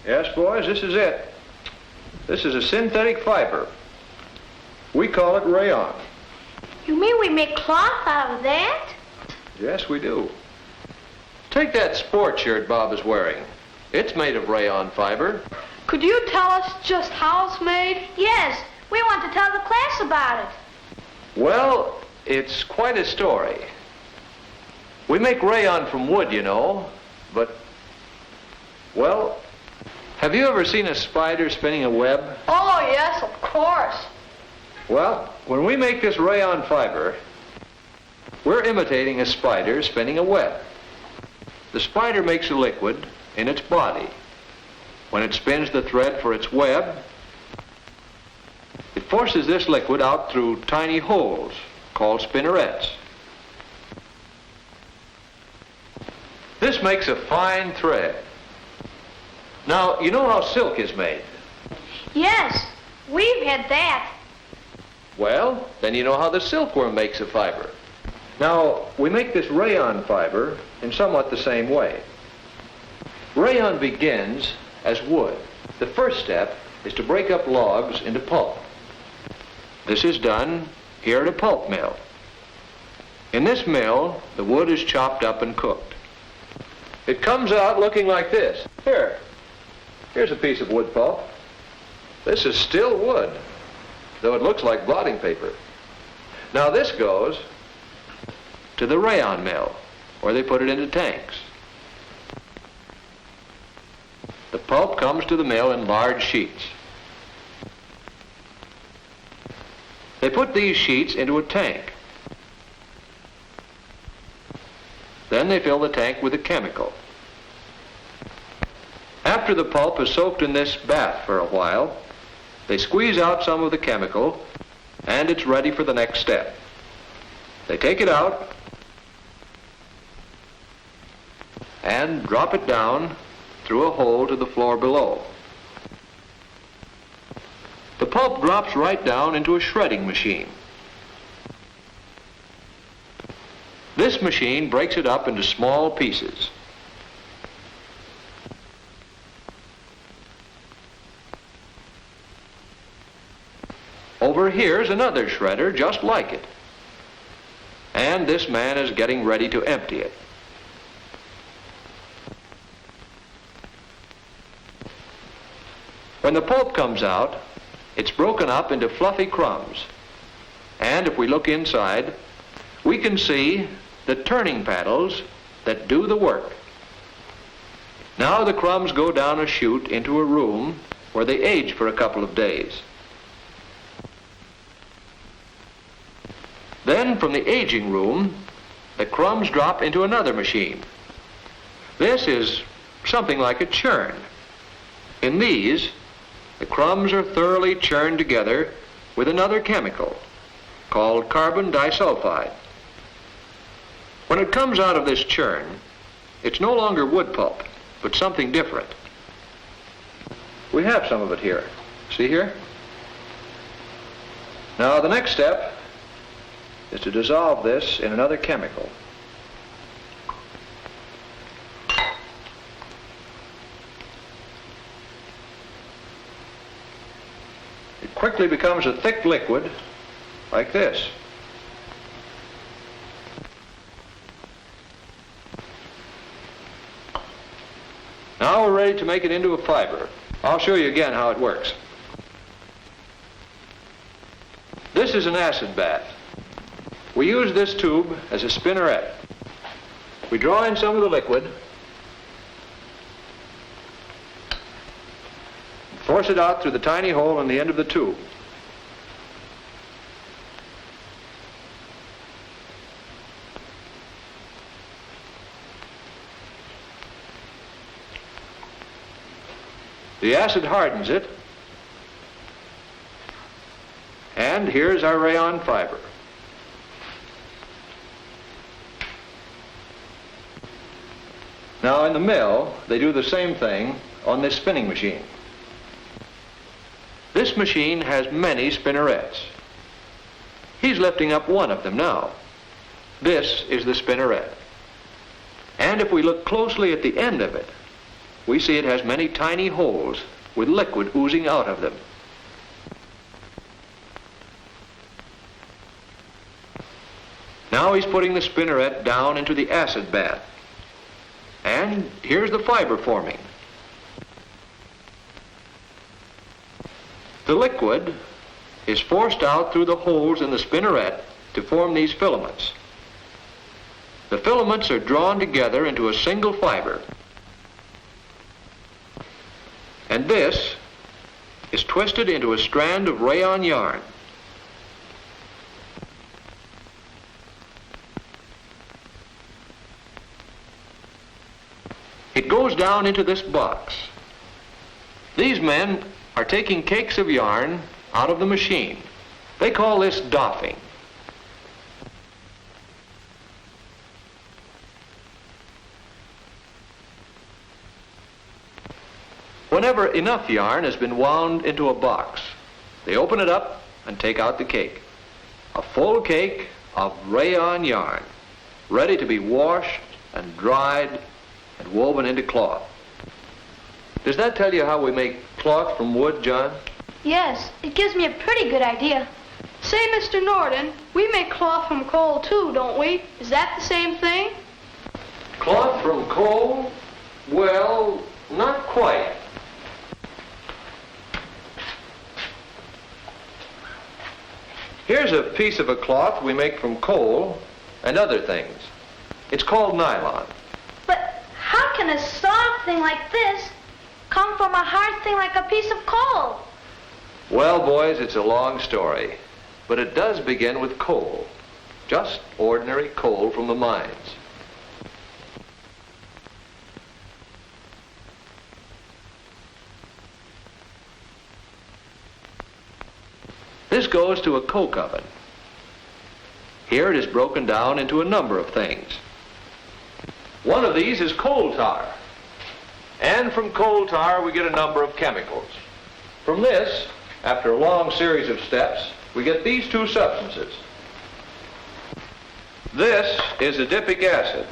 Yes, boys, this is it. This is a synthetic fiber. We call it rayon. You mean we make cloth out of that? Yes, we do. Take that sport shirt Bob is wearing. It's made of rayon fiber. Could you tell us just how it's made? Yes, we want to tell the class about it. Well, it's quite a story. We make rayon from wood, you know, but, well, have you ever seen a spider spinning a web? Oh, yes, of course. Well, when we make this rayon fiber, we're imitating a spider spinning a web. The spider makes a liquid in its body. When it spins the thread for its web, it forces this liquid out through tiny holes called spinnerets. This makes a fine thread. Now, you know how silk is made? Yes, we've had that. Well, then you know how the silkworm makes a fiber. Now, we make this rayon fiber in somewhat the same way. Rayon begins as wood. The first step is to break up logs into pulp. This is done here at a pulp mill. In this mill, the wood is chopped up and cooked. It comes out looking like this. Here's a piece of wood pulp. This is still wood, though it looks like blotting paper. Now this goes to the rayon mill, where they put it into tanks. The pulp comes to the mill in large sheets. They put these sheets into a tank. Then they fill the tank with a chemical. After the pulp is soaked in this bath for a while, they squeeze out some of the chemical, and it's ready for the next step. They take it out and drop it down through a hole to the floor below. The pulp drops right down into a shredding machine. This machine breaks it up into small pieces. Over here's another shredder just like it. And this man is getting ready to empty it. When the pulp comes out, it's broken up into fluffy crumbs. And if we look inside, we can see the turning paddles that do the work. Now the crumbs go down a chute into a room where they age for a couple of days. Then from the aging room, the crumbs drop into another machine. This is something like a churn. In these, the crumbs are thoroughly churned together with another chemical called carbon disulfide. When it comes out of this churn, it's no longer wood pulp, but something different. We have some of it here. See here? Now the next step is to dissolve this in another chemical. It quickly becomes a thick liquid like this. Now we're ready to make it into a fiber. I'll show you again how it works. This is an acid bath. We use this tube as a spinneret. We draw in some of the liquid, force it out through the tiny hole in the end of the tube. The acid hardens it, and here's our rayon fiber. Now in the mill, they do the same thing on this spinning machine. This machine has many spinnerets. He's lifting up one of them now. This is the spinneret. And if we look closely at the end of it, we see it has many tiny holes with liquid oozing out of them. Now he's putting the spinneret down into the acid bath. And here's the fiber forming. The liquid is forced out through the holes in the spinneret to form these filaments. The filaments are drawn together into a single fiber. And this is twisted into a strand of rayon yarn. It goes down into this box. These men are taking cakes of yarn out of the machine. They call this doffing. Whenever enough yarn has been wound into a box, they open it up and take out the cake. A full cake of rayon yarn, ready to be washed and dried and woven into cloth. Does that tell you how we make cloth from wood, John? Yes, it gives me a pretty good idea. Say, Mr. Norden, we make cloth from coal too, don't we? Is that the same thing? Cloth from coal? Well, not quite. Here's a piece of a cloth we make from coal and other things. It's called nylon. But how can a soft thing like this come from a hard thing like a piece of coal? Well, boys, it's a long story, but it does begin with coal. Just ordinary coal from the mines. This goes to a coke oven. Here it is broken down into a number of things. One of these is coal tar. And from coal tar we get a number of chemicals. From this, after a long series of steps, we get these two substances. This is adipic acid,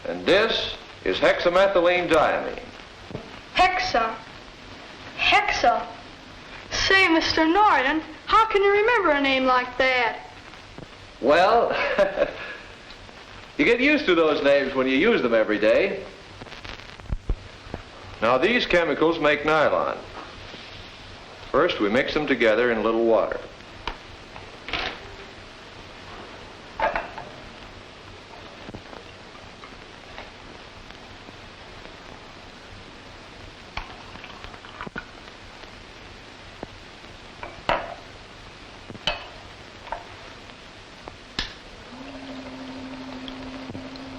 and this is hexamethylene diamine. Hexa. Hexa. Say, Mr. Norden, how can you remember a name like that? Well, you get used to those names when you use them every day. Now these chemicals make nylon. First we mix them together in a little water.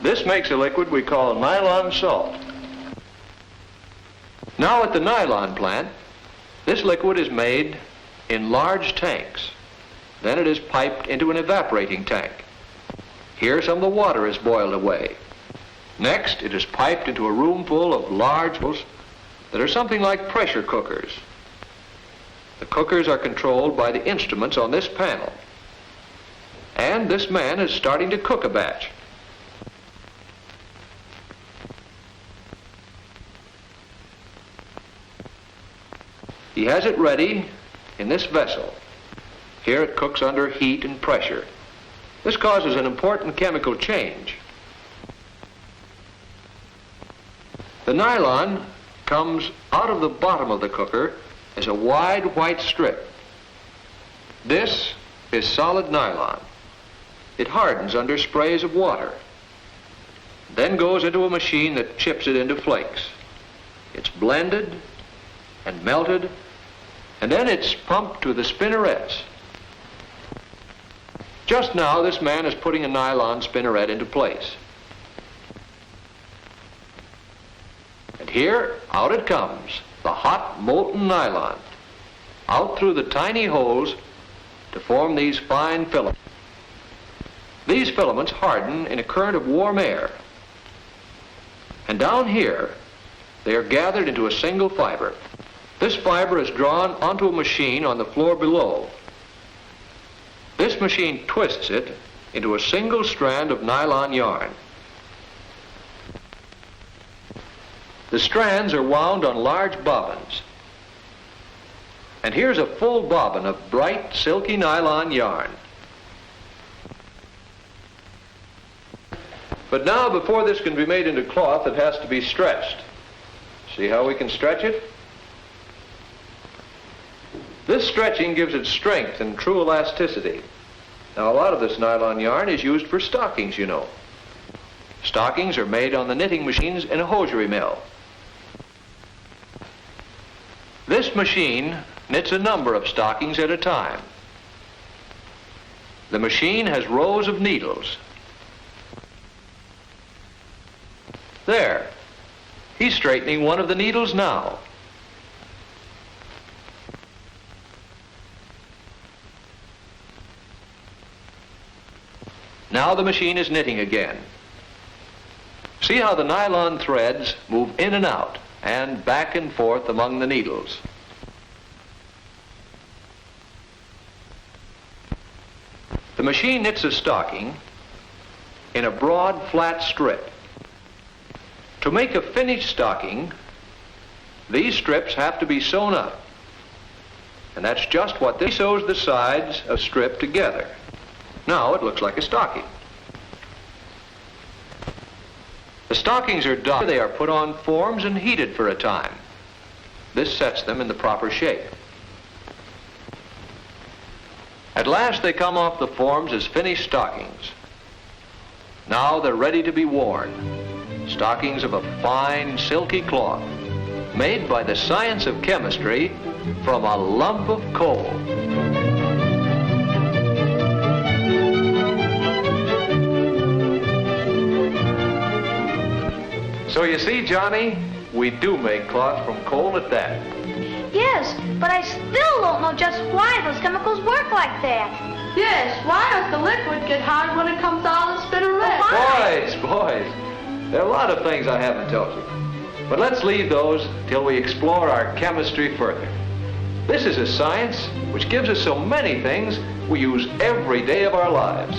This makes a liquid we call nylon salt. Now at the nylon plant, this liquid is made in large tanks. Then it is piped into an evaporating tank. Here some of the water is boiled away. Next, it is piped into a room full of large vessels that are something like pressure cookers. The cookers are controlled by the instruments on this panel. And this man is starting to cook a batch. He has it ready in this vessel. Here it cooks under heat and pressure. This causes an important chemical change. The nylon comes out of the bottom of the cooker as a wide white strip. This is solid nylon. It hardens under sprays of water, then goes into a machine that chips it into flakes. It's blended and melted, and then it's pumped to the spinnerets. Just now, this man is putting a nylon spinneret into place. And here, out it comes, the hot, molten nylon, out through the tiny holes to form these fine filaments. These filaments harden in a current of warm air. And down here, they are gathered into a single fiber. This fiber is drawn onto a machine on the floor below. This machine twists it into a single strand of nylon yarn. The strands are wound on large bobbins. And here's a full bobbin of bright, silky nylon yarn. But now, before this can be made into cloth, it has to be stretched. See how we can stretch it? This stretching gives it strength and true elasticity. Now, a lot of this nylon yarn is used for stockings, you know. Stockings are made on the knitting machines in a hosiery mill. This machine knits a number of stockings at a time. The machine has rows of needles. There. He's straightening one of the needles now. Now the machine is knitting again. See how the nylon threads move in and out and back and forth among the needles. The machine knits a stocking in a broad, flat strip. To make a finished stocking, these strips have to be sewn up. And that's just what this sews the sides of strip together. Now it looks like a stocking. The stockings are done. They are put on forms and heated for a time. This sets them in the proper shape. At last they come off the forms as finished stockings. Now they're ready to be worn. Stockings of a fine, silky cloth, made by the science of chemistry from a lump of coal. So you see, Johnny, we do make cloth from coal at that. Yes, but I still don't know just why those chemicals work like that. Yes, why does the liquid get hard when it comes out of the spinner red? Boys, there are a lot of things I haven't told you. But let's leave those till we explore our chemistry further. This is a science which gives us so many things we use every day of our lives.